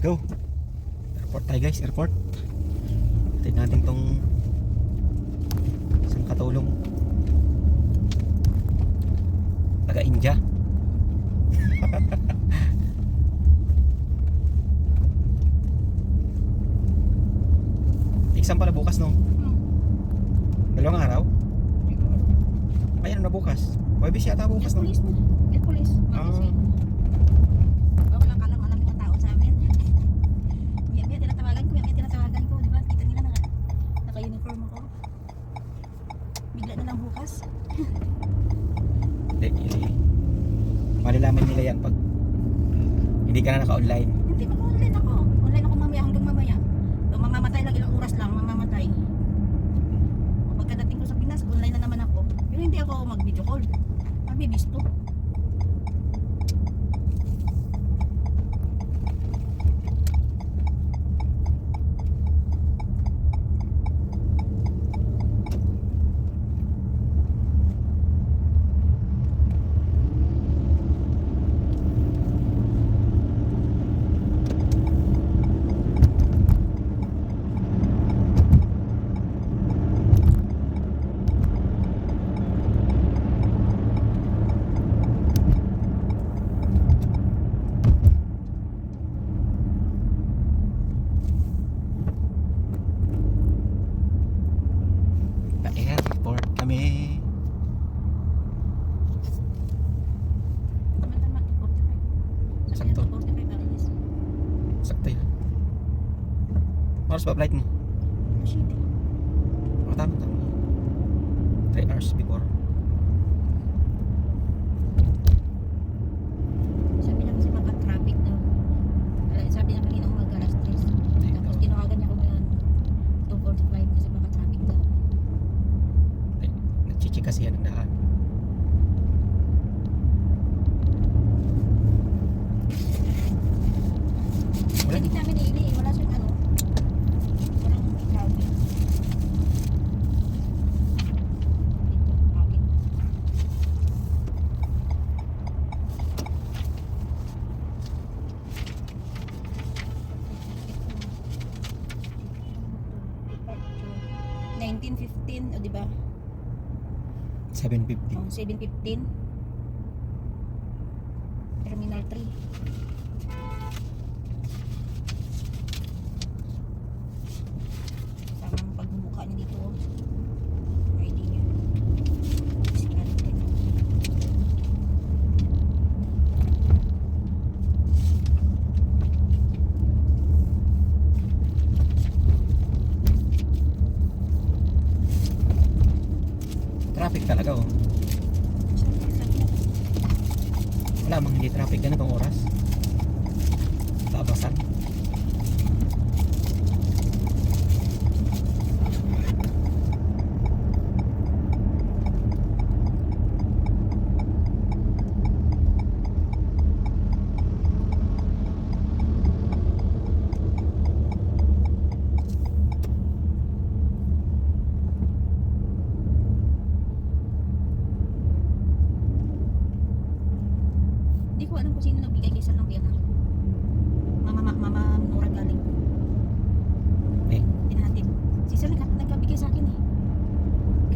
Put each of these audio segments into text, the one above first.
go. Airport tayo guys, airport. Tignan natin tong isang katulong taga India. Exam pala bukas no? Dalawang araw? Ayan na bukas. Webis yata bukas no? Police. Walang kalam alam ng tao sa amin. May tinatawagan ko, di ba? Kita nila naka-uniform ako. Bigla na lang bukas. Malalaman nila yan pag hindi ka na naka-online. Hindi, mag-online ako. Online ako mamaya hanggang mamaya. So, mamamatay lang, ilang oras lang, mamamatay. Pagkadating ko sa Pinas, online na naman ako. Pero hindi ako mag-video call. Mabibisto. Airport kami. Sakto. Sakto yun. Oras ba flight mo? Tama. 3 hours before. Sabi niya kasi maka-traffic daw. Sabi niya kanina umaga alas 3. Tapos tinawagan niya ako ngayon 2:45 kasi maka-traffic daw. Nagchichi kasi yan ang daan. Wala. Hindi namin ili, wala siyang ano. Walang traffic. Dito, 19:15, o diba? 7:50. 7:15. Terminal 3. Tamang pagmumukha niya dito. ID niya. Scan din. Traffic talaga oh. Wala mang hindi traffic ganitong oras. Tabasan. Hindi ko alam kung sino nagbigay kay Sir ng pera. Mama Nora galing. Eh, Tinahatid. Si Sir nagkabigay sa akin eh.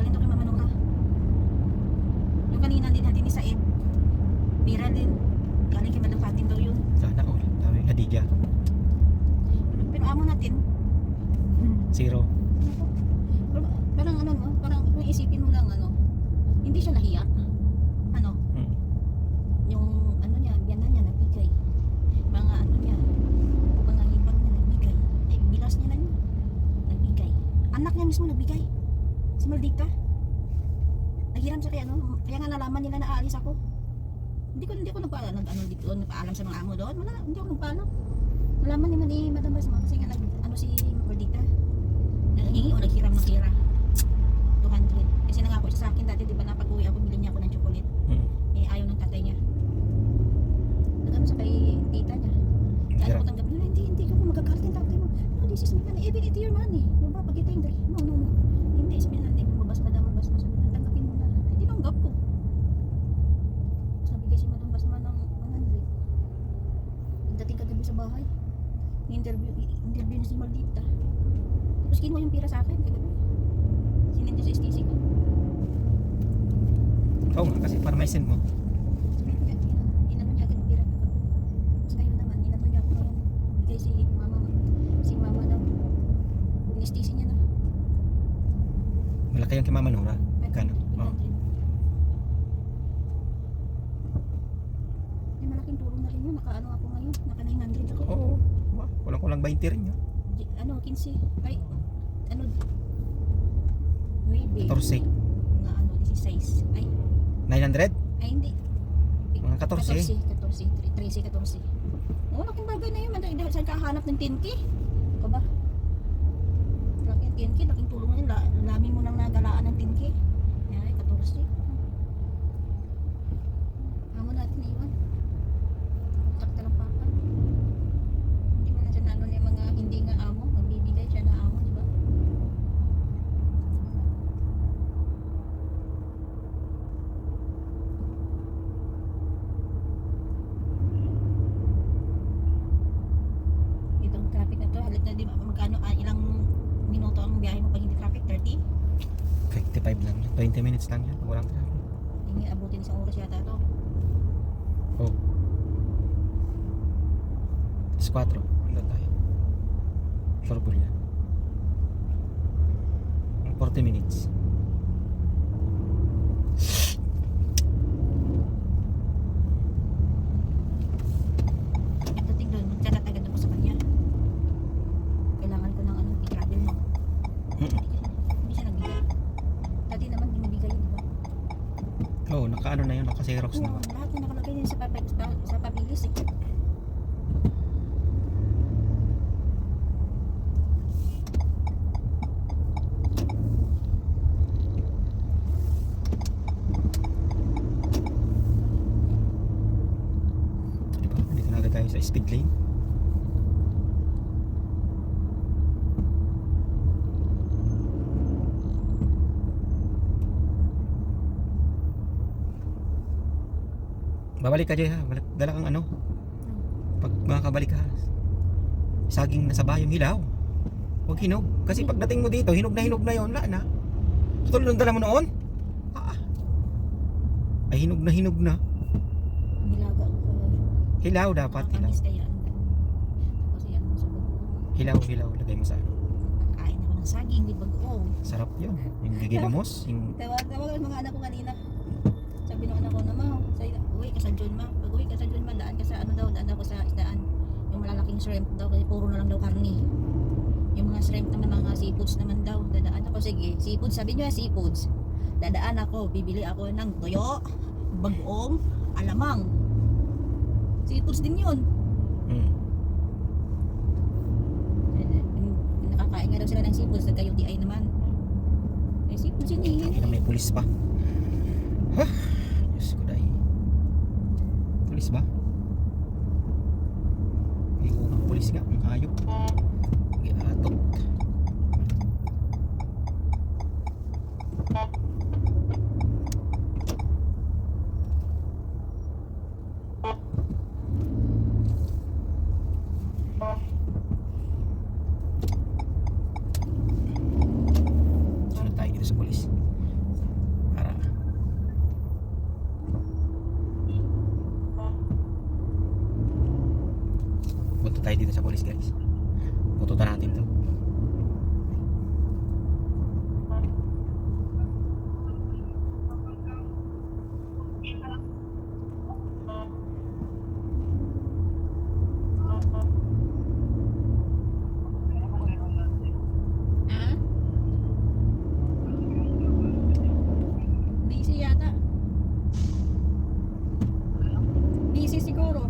Galing daw kay Mama Nora. Yung kanina din natin ni Said. Pera din. Galing kay Madam Fatin daw yun. sana all. Dami Hadidya. Pero amo natin. Zero. Pero, parang ano no? Parang kung isipin mo lang ano. Hindi siya nahiya. Ano? Mm. Yung ano niya, biyanan niya nagbigay. Mga ano niya, mga hibang niya nagbigay. Eh, bilas niya na niya. Nagbigay. Anak niya mismo nagbigay. Si Maldita. Naghiram siya kaya ano, kaya nga nalaman nila na aalis ako. Hindi ko nagpaalam dito, nagpaalam sa mga amo doon. Wala, hindi ako nagpaalam. Nalaman naman ni Madam Basma kasi nga ano si Maldita. Nanghingi o naghiram ng pera. 200. Kasi nangako siya sa akin dati, di ba na pag-uwi ako, bilhin niya ako ng chocolate. Mm. Eh, ayaw ng tatay niya. Nagano sa kay tita niya. Kaya Hirap. ako tanggapin, hindi ko magagalit yung tatay mo. No, this is my money. Even it's your money. Yung ba, pagkita yung no. Hindi, sabihin natin, mabas mo. Tanggapin mo na. Hindi tanggap ko. Sabi kasi Madam Basma ng 100. Pagdating kagabi sa bahay, Interview na si Maldita. Tapos kinuha yung pira sa akin kagabi. Sinindi sa STC ko. Oo nga, kasi para may send mo. Inano niya agad yung pira. Tapos ngayon naman, inano niya ako ngayon. Bigay si mama. Si mama daw. In-STC niya na. Malaki yung kay Mama Nora. Kano? Oo. May malaking tulong na rin yun. Naka ano ako ngayon. Naka 900 ako. Oo. Kulang 20 rin yun. Ano, 15. Ay, ano. Maybe. 14. Mga ano, 16. Ay, 900? ay hindi. Mga 14. 14. Oo, laking bagay na yun. Dahil saan ka hanap ng 10K? Ika ba? Laking 10K, laking tulong na yun. Lami mo nang nagalaan ng 10K. Ay, 14. Amo natin na yun. Kontak talampakan. Hindi mo na siya na ano yung mga hindi nga amo. Magbibigay siya na amo, di ba? Itong traffic na to, halit na di ba magkano, ilang minuto ang biyahe mo pag hindi traffic? 30? 55 lang yan. 20 minutes lang yan. Walang traffic. Hindi abutin isang oras yata to. Oo. Alas 4. Hanggang tayo. Sureball yan. 40 minutes. Ito tignan, magchat agad ako sa kanya. Kailangan ko ng ano, i-travel mo. Hindi siya nagbigay. Dati naman binibigay yun, di ba? Oo, naka-ano na yun. Naka-Xerox na. Oo, lahat na nakalagay din sa pabilis eh. Diba? Dito na agad tayo sa speed lane. Babalik ka dyan ha. Dala kang ano. Pag makakabalik ka. Saging na sa bayong hilaw. Huwag hinog. Kasi pagdating mo dito, hinog na yun. Wala na. Katulad ng dala mo noon. Ah. Ay hinog na. Nilaga ko ko yun. Hilaw dapat. Hilaw. Nakakamiss kaya. Tapos yan sa bagoong. Hilaw. Lagay mo sa ano. Kain ako ng saging, di bagoong. Sarap yun. Yung giginamos. Yung Tawagan mga anak ko kanina. Sabi ng anak ko na, ma, uwi ka sa John, ma. Pag uwi ka sa John, ma, daan ka sa ano daw, daan ako sa isdaan. Yung malalaking shrimp daw, kasi puro na lang daw karni. Yung mga shrimp naman, mga seafoods naman daw, dadaan ako, sige, seafoods, sabi nyo seafoods. Dadaan ako, bibili ako ng toyo, bagoong, alamang. Seafoods din yun. Nakakain nga daw sila ng seafoods, nagka-UTI naman. Eh, seafoods yun eh. may pulis pa. Huh? Diyos ko dahi. Pulis ba? Ay, oo nga, pulis nga. Ang hayop. Giatot. Sunod tayo dito sa pulis. Para punta tayo dito sa police guys. Pututan natin to. Ah? Busy yata. Busy siguro.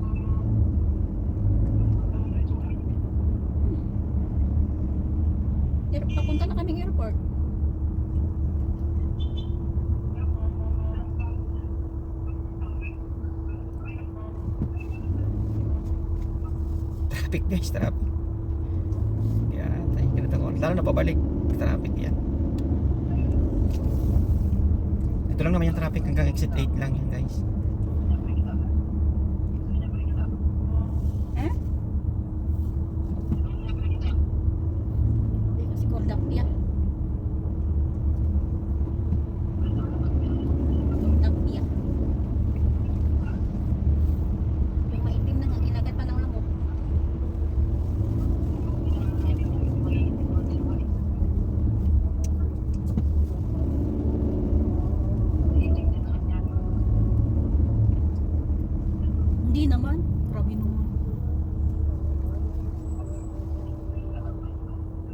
Papunta na kaming airport. Traffic guys, traffic. Yan, tayo ganito ko. Lalo na pabalik. Traffic yan. Ito lang naman yung traffic hanggang exit 8 lang yan guys. Eh? Grabe naman.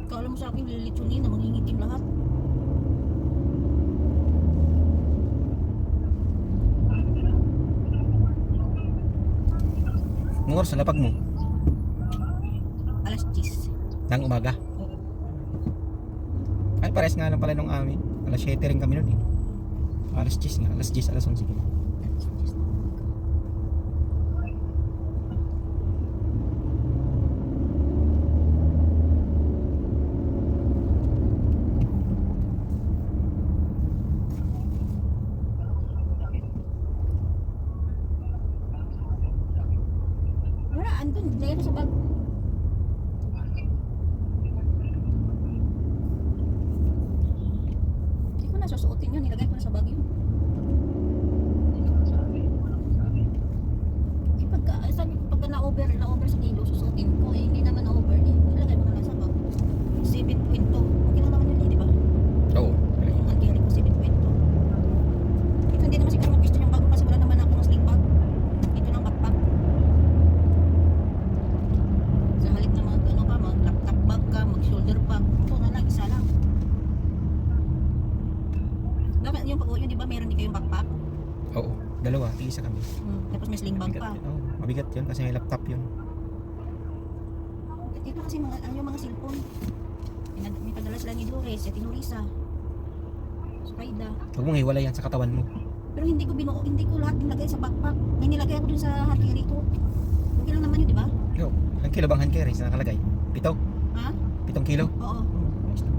Kala mo sa akin, lilitsunin na mangingitim lahat. Anong oras na lapag mo? Alas 10. Nang umaga? Oo. Ay, pares nga lang pala nung amin. Alas 7 rin kami nun eh. Alas 10 nga. Alas 10, alas 11. Alas 10 na umaga. Wala, andun. Diyan sa bag. Hindi ko na susuotin yun. Nilagay ko na sa bag yun. Eh, sabi ko, pagka na-over sa kilo, susuotin ko. Eh, hindi naman na-over eh. Nilagay mo na lang sa bag. 7.2. Okay lang naman yun eh, di ba? Oo. Ang carry ko 7.2. Ito hindi naman siguro mag-question yung bag ko kasi wala naman akong sling bag. Ito lang backpack. Sa halip na mag ano ka, mag laptop bag ka, mag shoulder bag. Ito na lang, isa lang. Bakit yung pag yun, di ba meron din kayong backpack? Oo. Dalawa. Isa kami. Tapos may sling bag Mabigat pa. yun. Oo. Mabigat yun kasi may laptop yun. Ito kasi mga, ano yung mga cellphone. May padala sila ni Dores, si Tinurisa. Spider. Huwag mong hiwalay yan sa katawan mo. Pero hindi ko binuo, hindi ko lahat nilagay sa backpack. May nilagay ako dun sa hand carry ko. Okay lang naman yun, di ba? Yo, ilang kilo bang hand carry na nakalagay? 7? Ha? 7 kilo? Oo. Ayos lang.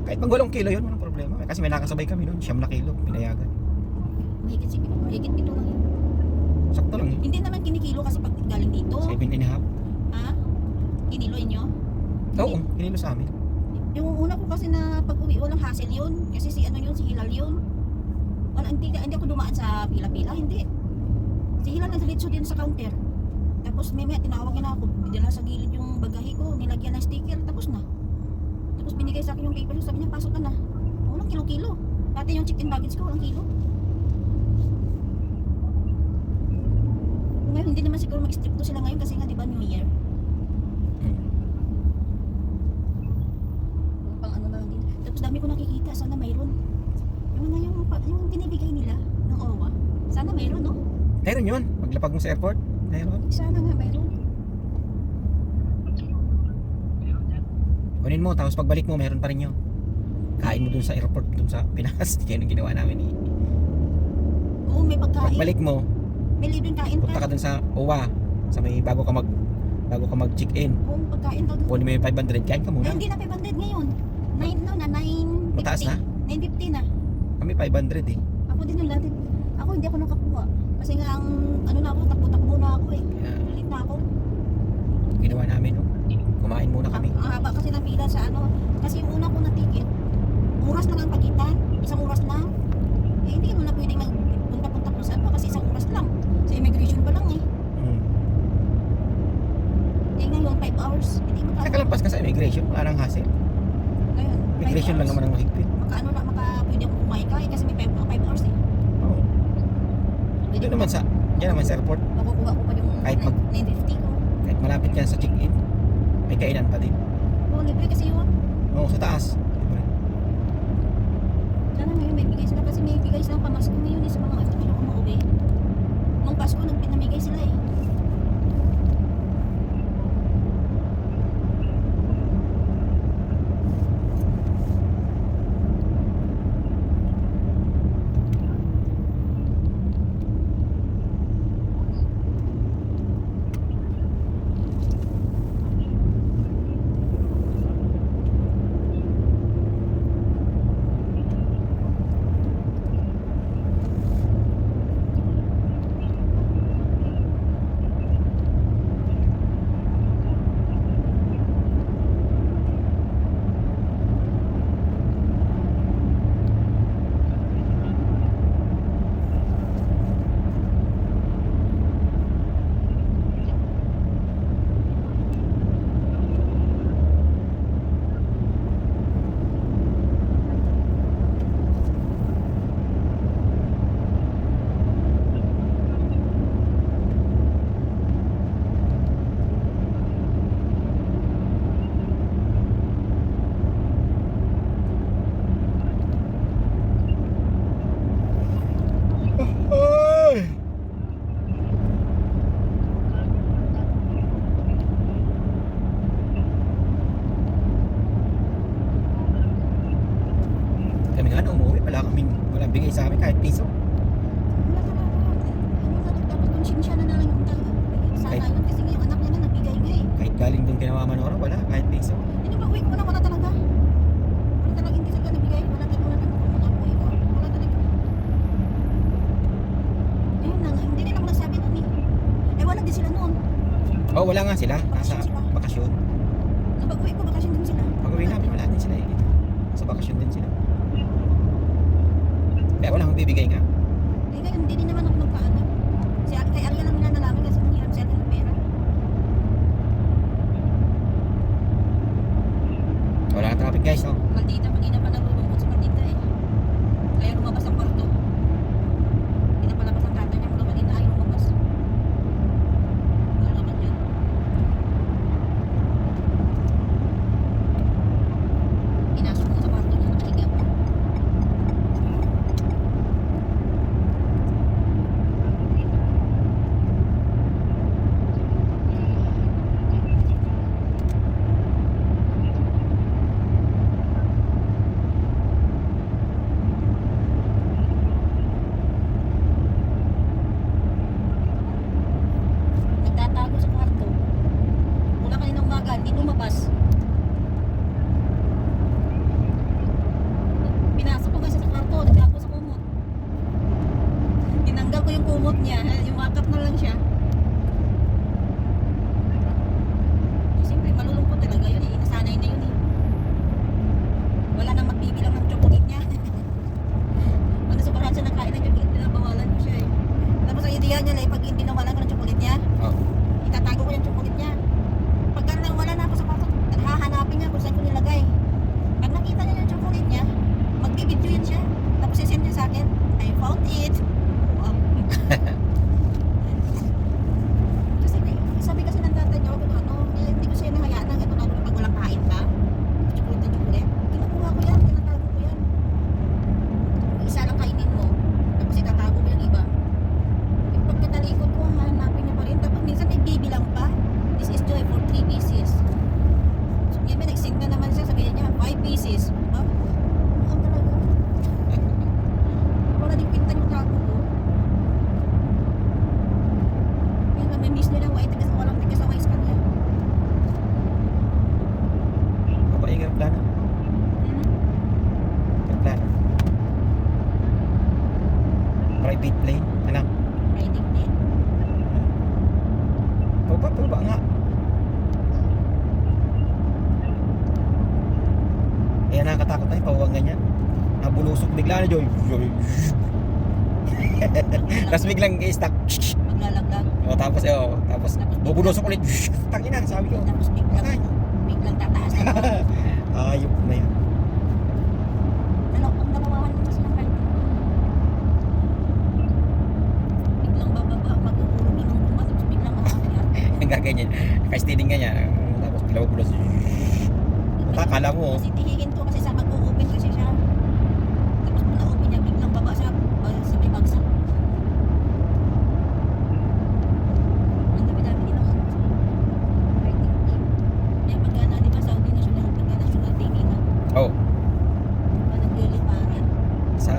Kahit pag 8 kilo yun, walang problema. Kasi may nakasabay kami nun, 9 na kilo, pinayagan. Mahigit pito lang yun. Sakto lang yun. Hindi naman kinikilo kasi pag galing dito. 7.5. Ha? Kiniloin nyo? Oo, kinilo sa amin. Yung una ko kasi na pag-uwi, walang hassle yun. Kasi si ano yun, si Hilal yun. Wala, hindi ako dumaan sa pila-pila, hindi. Si Hilal na diretso din sa counter. Tapos may tinawag niya na ako. Dinala sa gilid yung bagahe ko, nilagyan ng sticker, tapos na. Tapos binigay sa akin yung paper, sabi niya, pasok ka na. Walang kilo-kilo. Pati yung check-in baggage ko, walang kilo. Ngayon, hindi naman siguro mag-stricto sila ngayon kasi nga, di ba, New Year. Pang ano na lang din. Tapos dami ko nakikita, sana mayroon. Yung mga yung binibigay nila ng OWA. Sana mayroon, no? Meron yun. Paglapag mo sa airport, meron. Sana nga mayroon. Kunin mo, tapos pagbalik mo, meron pa rin yun. Kain mo dun sa airport, dun sa Pinas. Yan ang ginawa namin eh. Oo, may pagkain. Pagbalik mo, May libreng kain punta ka pa. dun sa OWA. Sa may bago ka mag-check-in. Oo, may pagkain daw. Kunin mo yung 500, kain ka Eh, muna. hindi na 500 ngayon. 950. Mataas na? 950 na. Kami 500 eh. Ako din yung dati. Ako hindi ako nakakuha. Kasi nga ang ano na ako, takbo-takbo na ako eh. Kaya Late na ako. ginawa namin, no? Kumain muna kami. Ang haba kasi ng pila sa ano. Kasi yung una ko na ticket, oras lang ang pagitan. Isang oras lang. Eh, hindi mo na pwedeng magpunta-punta kung saan pa kasi isang oras lang. Sa immigration pa lang eh. Hmm. Eh ngayon, 5 hours. Hindi mo Nakalampas ka sa immigration, wala nang hassle. Ngayon, 5 Immigration lang hours. naman ang mahigpit. Pwede akong kumain ka eh, kasi may 5 hours eh. Oo. Pwede Doon naman yan naman sa airport. makukuha ko pa yung Kahit 950 ko. Kahit malapit ka sa check-in, may kainan pa din. Oo, libre kasi yun. Oo, sa taas. Libre. Sana ngayon may bigay sila kasi may bigay silang pamasko ngayon eh sa mga OFW kung mauwi. Nung Pasko, nagpinamigay sila eh. kahit piso. Wala talaga. Ano talaga, dapat konsensya na lang yung tao. Sana Kahit- yun kasi nga yung anak niya na nabigay nga eh. Kahit galing doon kay Mama Nora, wala, kahit piso. Hindi ba uwi ko wala talaga. Wala talaga, hindi talaga nabigay. Wala talaga mga uwi ko. Wala talaga. Ayun na nga, hindi nila ako nagsabi nun eh. Eh wala din sila noon. Oh, wala nga sila. Nasa Bakasyon sila. bakasyon. Nung pag-uwi ko, bakasyon din sila. Pag-uwi namin, wala din sila eh. Sa bakasyon din sila. Kaya wala akong bibigay nga. Eh ngayon, hindi din naman ako nagpaalam. Kay Arya lang nila nalaman kasi nangyayam siya ng pera. Wala nga traffic guys, no? Maldita, kanina pa nalulungkot si Maldita eh. Kaya lumabas ang kwarto. Pinapalabas ang tatay niya mula kanina ayaw lumabas. Wala naman yan. Pinasok mo sa kwarto niya, nakahiga pa. Nagtatago sa kwarto. Mula kanina umaga, hindi lumabas. Pinasok ko kasi sa kwarto, nagtago sa kumot. Tinanggal ko yung kumot niya, yumakap na lang siya. Siyempre, malulungkot talaga yun eh. Nasanay na yun eh. Wala nang magbibilang ng chocolate niya. Pag nasobrahan siya ng kain ng chocolate, pinabawalan ko siya eh. Tapos ang idea niya na pag hindi nawalan ko ng chocolate niya, Oh. itatago ko yung chocolate niya. Pagka nang wala na ako sa kwarto, hahanapin niya kung saan ko nilagay. Pag nakita niya yung chocolate niya, magbibidyo yun siya. Tapos sisend niya sa akin, I found it. Wow. Kasi sabi kasi ng tatay niya, kung ano, hindi ko siya nahayaan ng ito, lalo na pag walang kain ka. Chocolate na chocolate. Kinukuha ko yan, tinatago ko yan. Isa lang kainin mo, tapos itatago ko yung iba. Pagkatalikod ko, hanapin niya pa rin. Tapos minsan may bibilang pa. This is joy for 3 pieces. So, ngayon may nag-send na naman siya. Sabihin niya, 5 pieces. Ha? Ang talaga. Wala din pinta yung tago ko. Ngayon, mamimiss nila. Walang tigas-away sa kanya. Papaing aeroplano. Aeroplano. Private plane. Anak. Riding din. Pababa nga. Kaya nakakatakot tayo, pawag ganyan. Nabulusok bigla na Joy. Tapos biglang i-stuck. Maglalaglag. O, tapos bubulusok ulit. Tangina, sabi ko. Tapos Patay. biglang tataas na. Ayop na yan. Ang dalawahan mo kasi ng riding. Biglang bababa, mag-uulog na ng bumba, tapos biglang aakyat. Ang gaganyan. Naka-steading ganyan. Tapos bigla bubulos. Akala mo. Kasi tihihin ko kasi sa mag-open kasi siya. Tapos kung na-open niya, biglang baba sa may bagsak. Ang dami-dami din ang riding team. Kaya pagka na, di ba, Saudi National, pagka national team na, Oh, nagliliparan. sa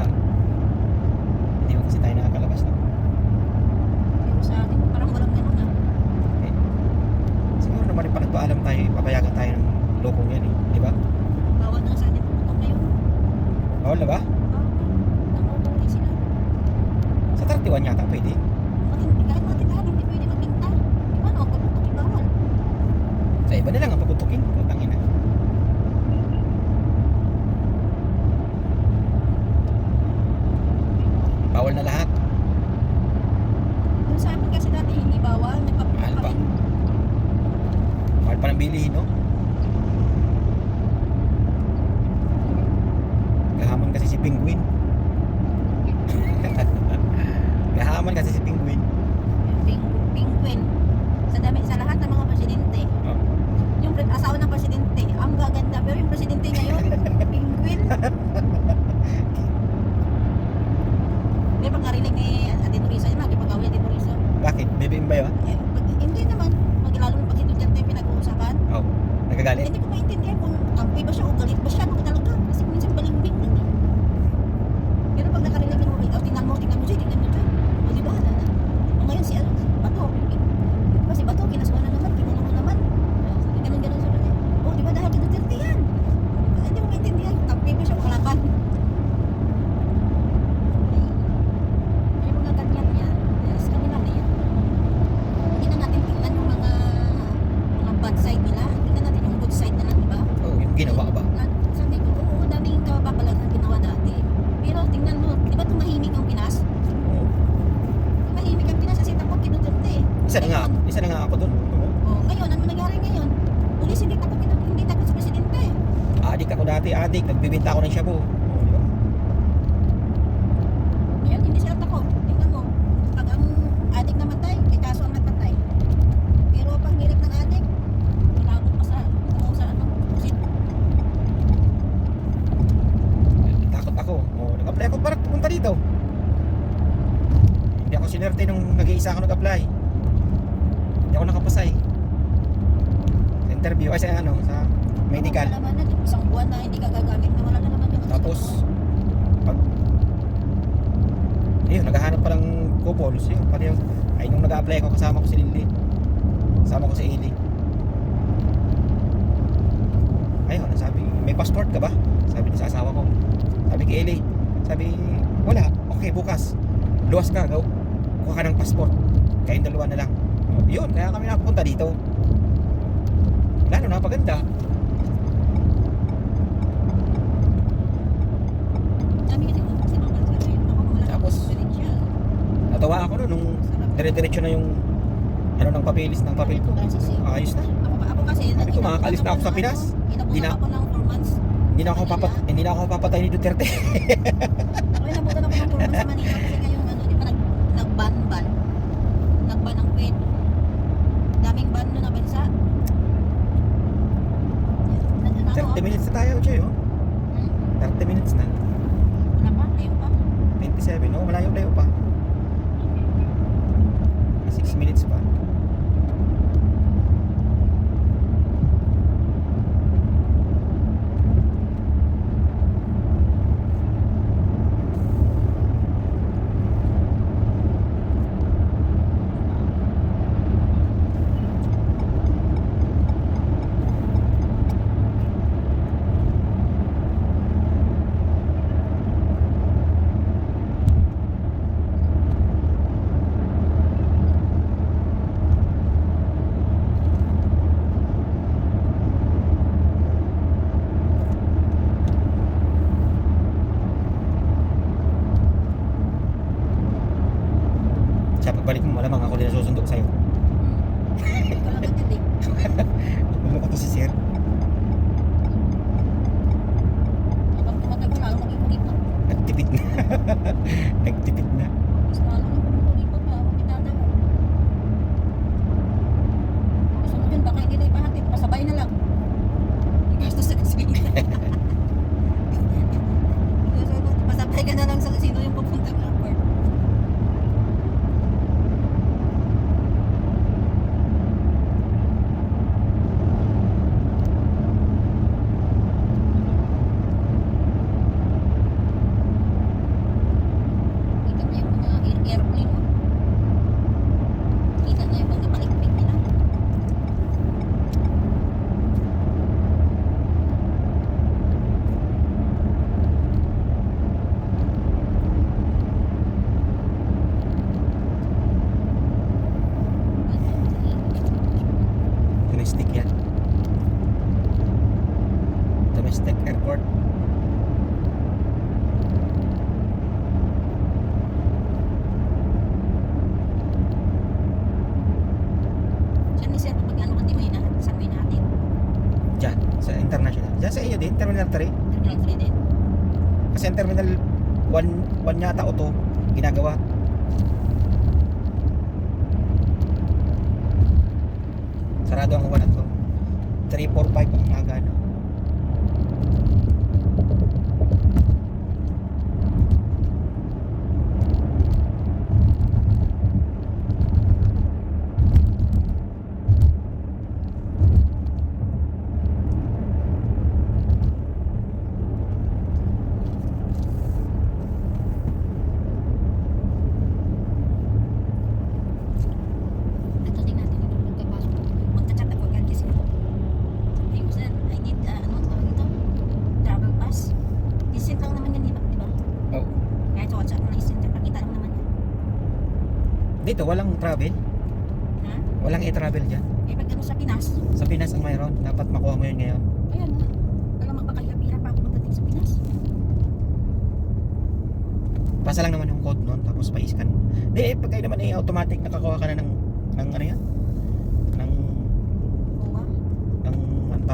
hindi mo kasi tayo nakakalabas na. Pero sa atin, parang walang ganun ah. Eh, siguro naman yung panagpaalam tayo, papayagan tayo ng lokong yan eh. Di ba? Bawal na sa atin pumunta ngayon. Bawal na ba? Nanguhuli sila. Sa 31 yata pwede. Kahit mga tindahan, hindi pwede magbinta. Di ba, nakapagputok yung bawal. Sa iba na lang ang paputukin. Putangin na. Bawal na lahat. Yung sa amin kasi dati hindi bawal, nagpaputok Mahal pa. kami. Mahal pa ng bilihin, no? Gahaman kasi si Penguin. Gahaman kasi si Penguin. Penguin. Sa lahat ng mga presidente, Oh. yung asawa ng presidente, ang gaganda. Pero yung presidente ngayon, penguin. May pagkarinig ni Ate Teresa, yung nakipag-away Ate Teresa. Bakit? BBM ba yun? Hindi naman, lalo na pag si Duterte yung pinag-uusapan. Oh. Nagagalit? Hindi ko maintindihan kung kampi ba siya o galit ba siya. Ano talaga? Kasi minsan balimbing lang eh. Pero pag nakarinig ng mga ako doon. Oo. Oh, ngayon, ano nangyari ngayon? Pulis, hindi takot sa presidente. Adik ako dati, adik. Nagbibinta ako ng shabu. Oo, di ba? Ngayon, hindi sila takot. Tingnan mo, pag ang adik namatay, eh kaso ang nagpatay. Pero pag nilik ng adik, malabo pa sa presidente. Takot ako. Oo, nag-apply ako para pumunta dito. Hindi ako sinerte nung nag-iisa ako nag-apply. Hindi ako nakapasay. Sa interview, ay sa ano, sa medical. Wala naman na, isang buwan na hindi ka gagamit na wala na naman yung Tapos, pag ayun, naghahanap pa ng couples, yun, pati yung, ay nung nag-apply ako, kasama ko si Lily. Kasama ko si Eli. Ayun, sabi, may passport ka ba? Sabi niya sa asawa ko. Sabi kay Eli, sabi, wala, okay, bukas. Luwas ka, go. Kuha ka ng passport. Kayong dalawa na lang. Yun, kaya kami napunta dito. Lalo napaganda. Sabi kasi kung kasi mga kasi ako wala Tapos, natawa ako noon nung dire-diretso na yung ano ng papeles ng papel ko. Ayos na. Ako kasi Sabi ko, makakalis na ako sa Pinas. Hindi na- Inabutan ako ng 4 months. Hindi na ako papatay ni Duterte. Ako inabutan ako ng 4 months sa Manila kasi ngayong ano, di ba nagban. Nagban ang kwet. Daming ban no na bansa. 30 minutes na tayo, Choy, oh. 30 minutes na. Wala pa, layo pa. 27, oh, malayo-layo pa. 6 minutes pa. Sa pagbalik mo, malamang ako din nasusundo sa'yo. Ikaw lang agad eh. Ano ko to si Sir? Habang tumatag mo lalo nag-ipon-ipon. Nagtipid na. Nagtipid na. Mas lalo nag-ipon-ipon pa ako kitata mo. Sunod yun, baka hindi na ipahatid. Pasabay na lang. Igastos sa gasolina. Pasabay ka na lang sa sino yung pupuntang airport. Kita na yung mga airplane mo. Kita na yung mga palikpik nila. Domestic yan. Domestic airport. Saan ni sir pag ano hindi mo hinahatid? Saan mo hinahatid? Diyan, sa international. Diyan sa iyo din, Terminal 3. Terminal 3 din. Kasi ang Terminal 1 yata o to, ginagawa. Sarado ang 1 at 2. 3, 4, 5 ang nagana. Ito din natin ito pagkapasok. Magchat-chat ako agad kasi ako. Sabi ko sir, I need ano tawag ito? Travel pass. Isend lang naman yan, di ba? Oh. Kahit sa WhatsApp mo na isend, pakita lang naman yan. Dito, walang travel. Ha? Walang e-travel dyan. Eh pag ano sa Pinas, Sa Pinas ang mayroon. Dapat makuha mo yun ngayon. ayan na. Alam mo baka hirap pa ako pagdating sa Pinas. Pasa lang naman yung code nun, tapos pa-scan. Di, pag kayo naman ay automatic nakakuha ka na ng ano yan?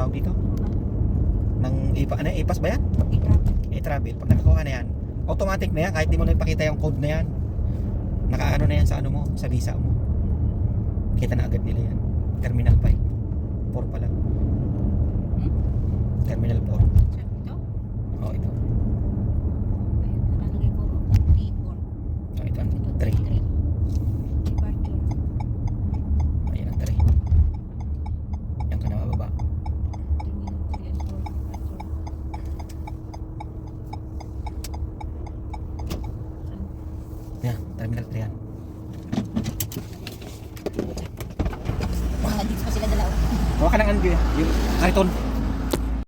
tawag dito? Ng ipas ba yan? E-travel. Pag nakakuha na yan, automatic na yan. Kahit di mo na ipakita yung code na yan. Nakaano na yan sa ano mo, sa visa mo. Kita na agad nila yan. Terminal 5. 4 pala. Terminal 4. Ito? Oh, ito. Ayun, nakalagay po. D4. Oh, ito ang Ito, 3. Departure. Ayan ang 3. Yan ka na mababa. Terminal 3 as 4. Departure. Saan? Yan, terminal 3 yan. Mga dito pa sila dalaw. Hawa ka ng ano yung karton.